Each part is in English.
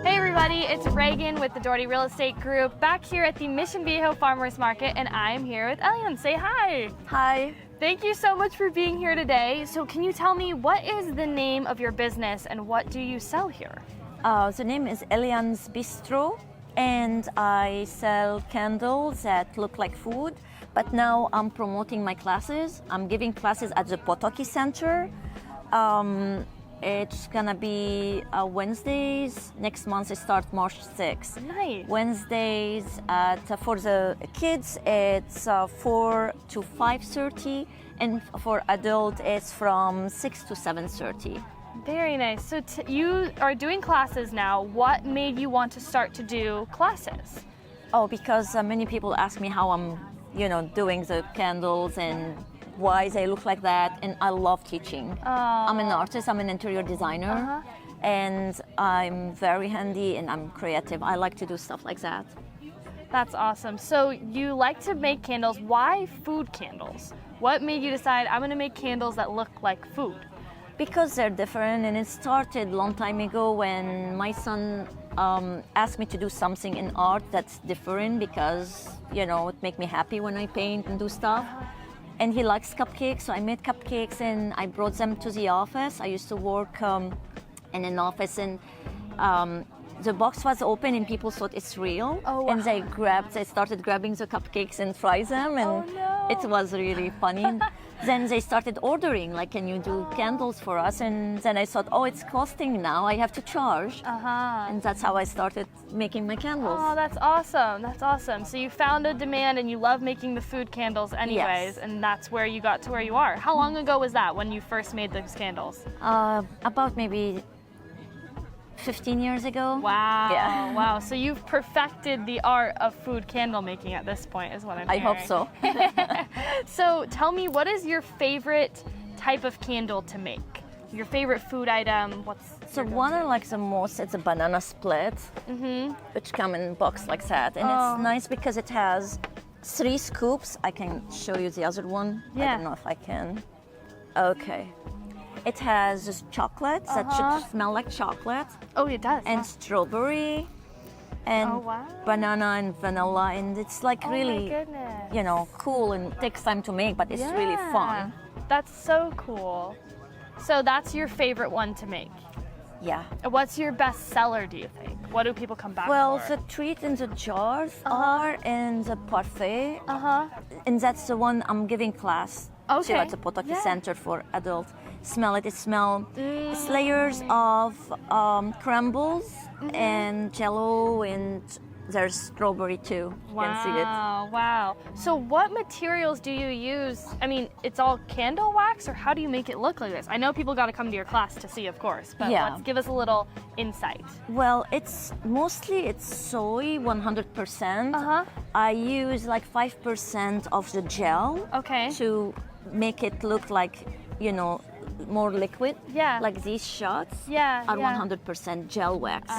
Hey everybody, it's Reagan with the Doherty Real Estate Group back here at the Mission Viejo Farmers Market, and I am here with Eliane. Say hi. Hi. Thank you so much for being here today. So can you tell me, what is the name of your business and what do you sell here? The name is Eliane's Bistro, and I sell candles that look like food, but now I'm promoting my classes. I'm giving classes at the Potocki Center. It's gonna be Wednesdays. Next month, it starts March 6th. Nice. Wednesdays for the kids, it's 4 to 5:30, and for adult, it's from 6 to 7:30. Very nice. So you are doing classes now. What made you want to start to do classes? Oh, because many people ask me how I'm, doing the candles and why they look like that, and I love teaching. I'm an artist, I'm an interior designer, and I'm very handy and I'm creative. I like to do stuff like that. That's awesome. So you like to make candles. Why food candles? What made you decide, I'm gonna make candles that look like food? Because they're different, and it started a long time ago when my son asked me to do something in art that's different, because, it makes me happy when I paint and do stuff. And he likes cupcakes, so I made cupcakes and I brought them to the office. I used to work in an office, and the box was open and people thought it's real. Oh, wow. And they started grabbing the cupcakes and fry them, and it was really funny. Then they started ordering, like, can you do candles for us? And then I thought, it's costing now, I have to charge. And that's how I started making my candles. Oh, that's awesome. That's awesome. So you found a demand and you love making the food candles anyways, Yes. and that's where you got to where you are. How long ago was that when you first made those candles? About maybe 15 years ago. Wow. Yeah. Wow. So you've perfected the art of food candle making at this point, is what I'm I hearing. hope so. So tell me, what is your favorite type of candle to make? Your favorite food item? So one I like the most, it's a banana split, which come in a box like that. And it's nice because it has 3 scoops. I can show you the other one. Yeah. I don't know if I can. Okay. It has just chocolate that should smell like chocolate. Oh, it does. And strawberry and banana and vanilla. And it's like really, my goodness. cool, and it takes time to make, but it's really fun. That's so cool. So that's your favorite one to make. Yeah. What's your best seller, do you think? What do people come back Well, for? the treat in the jars are in the parfait. And that's the one I'm giving class to at the Potocki Center for adults. Smell it. It smells. It's layers of crumbles and jello, and there's strawberry too. You can see it. Wow. So what materials do you use? I mean, it's all candle wax, or how do you make it look like this? I know people got to come to your class to see, of course, but let's give us a little insight. Well, it's soy 100%. I use like 5% of the gel to make it look like, more liquid. Yeah. Like these shots are 100% gel wax.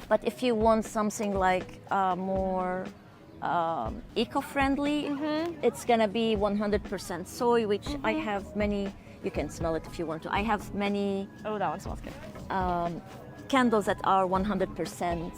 But if you want something like more eco-friendly, it's gonna be 100% soy, which I have many. You can smell it if you want to. I have many. Oh, that one smells good. Candles that are 100%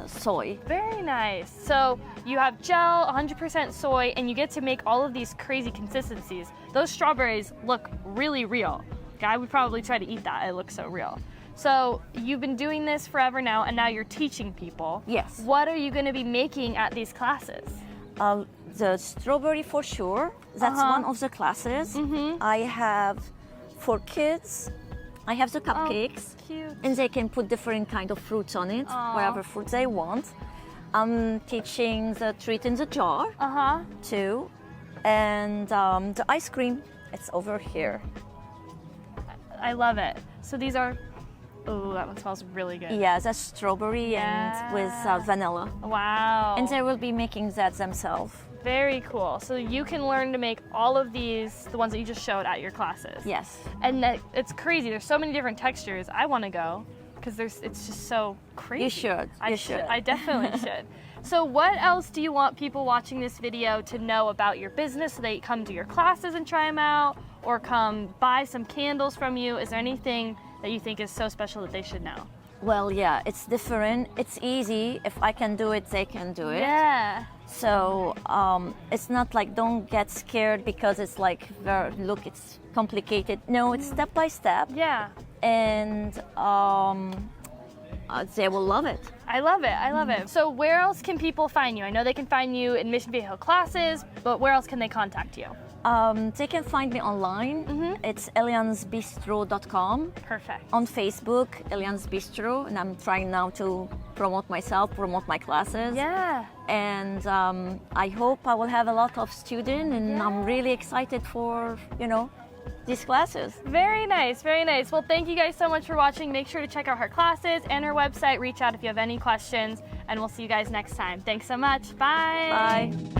soy. Very nice. So you have gel, 100% soy, and you get to make all of these crazy consistencies. Those strawberries look really real. I would probably try to eat that. It looks so real. So you've been doing this forever now, and now you're teaching people. Yes. What are you going to be making at these classes? The strawberry for sure. That's one of the classes. I have for kids. I have the cupcakes, cute. And they can put different kind of fruits on it, whatever fruit they want. I'm teaching the treat in the jar too, and the ice cream. It's over here. I love it. So these are. Oh, that one smells really good. Yeah, that's strawberry and with vanilla. Wow. And they will be making that themselves. Very cool. So you can learn to make all of these, the ones that you just showed at your classes. Yes. And it's crazy. There's so many different textures. I want to go because it's just so crazy. You should. I You should. I definitely should. So what else do you want people watching this video to know about your business so they come to your classes and try them out, or come buy some candles from you? Is there anything that you think is so special that they should know? Well, yeah, it's different. It's easy. If I can do it, they can do it. Yeah. So it's not like, don't get scared because it's like, look, it's complicated. No, it's step by step. Yeah. And they will love it. I love it. I love it. So where else can people find you? I know they can find you in Mission Viejo classes, but where else can they contact you? They can find me online. It's elianesbistro.com. Perfect. On Facebook, Eliane's Bistro, and I'm trying now to promote myself, promote my classes. Yeah. And I hope I will have a lot of students, and I'm really excited for, these classes. Very nice, very nice. Well, thank you guys so much for watching. Make sure to check out her classes and her website. Reach out if you have any questions, and we'll see you guys next time. Thanks so much. Bye. Bye.